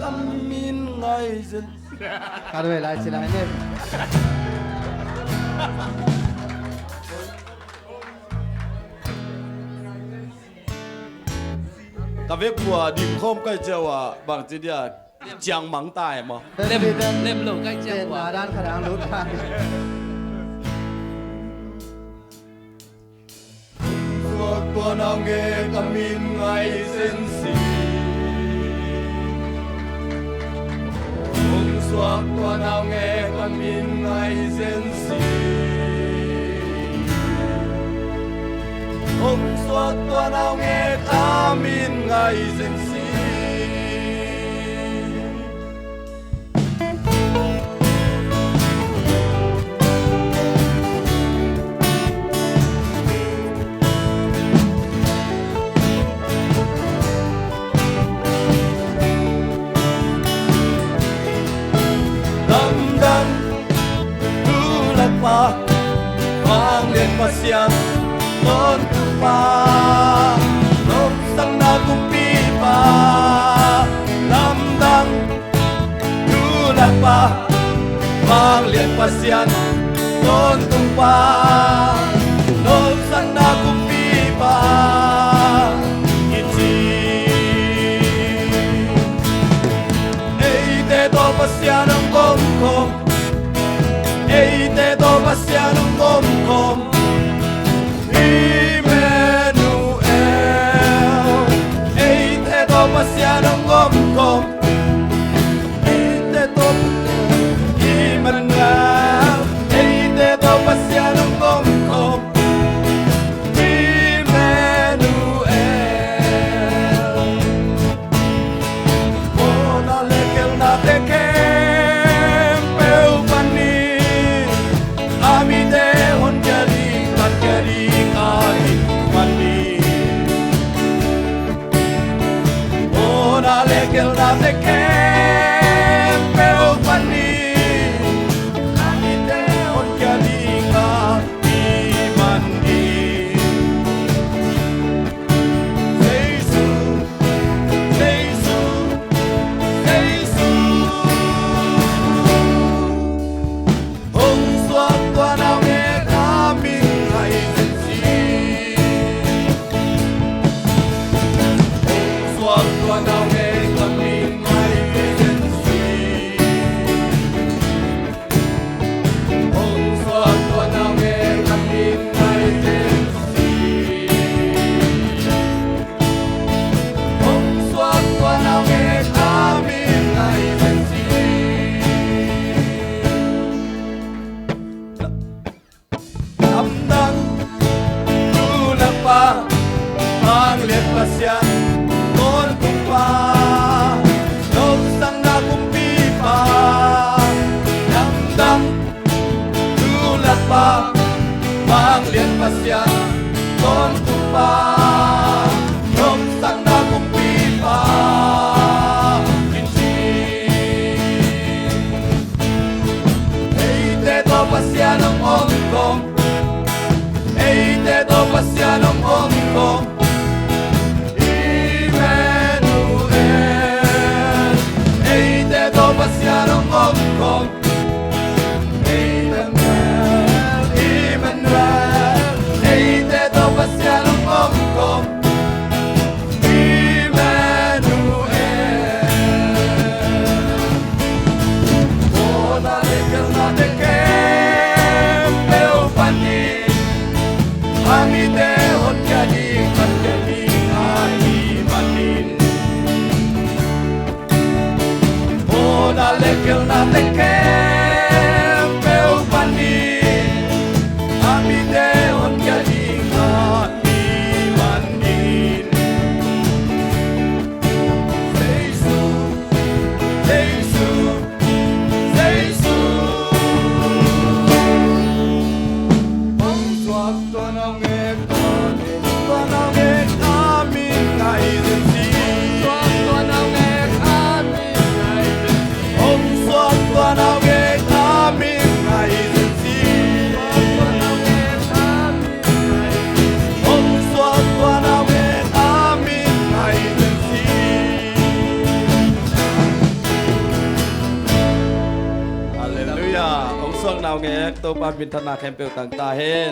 kamin ngayon. Karwe lại sila nem. Cà phê của điểm không cái châu à bằng chỉ địa chẳng mắng tài mà. Lem lỗ cái Trên chèo mà quả. đang khả năng lút hàng. Suốt tuần nào nghe kamin ngày sen si. Suốt tuần nào nghe kamin ngày sen si. Suốt tuần nào nghe kamin ngày sen si. Vang lên pasyan con pa lom sang na kumpi pa damdang tulak pa vang lên pasyan con pa lom sang na kumpi pa iti ei te to pasyan ang kom ei te to pasyan ang kom Emmanuel ei te to pasyan ang kom ei te to Emmanuel ei te to pasyan ang kom Emmanuel oh na lekel na teke Lekel na teke pero pani amite on kalinga imandi Jesus Jesus Jesus Hong suat tuan ame kami hai sensi Hong suat tuan ame pasyan con pa lom sang na kumpi pa damdam tulak pa mang lian pasyan con pa lom sang na kumpi pa kinchi ei te to pasyan ang ongkong ei te to pasyan ang ongkong pasyan ang ongkong Emmanuel Emmanuel ei te to pasyan ang ongkong Emmanuel oh na lekel na teke pero pani amite hot kaling kaling ai manin na lekel na teke peu pani amite on kalinga imanin Jesus Jesus Jesus Ang swak tuanang ekani tuanang amin ngayon si swak tuanang amin ngayon si Om swak tuanang xuân nào nghe tô ban bình thân là khem biểu tặng ta hết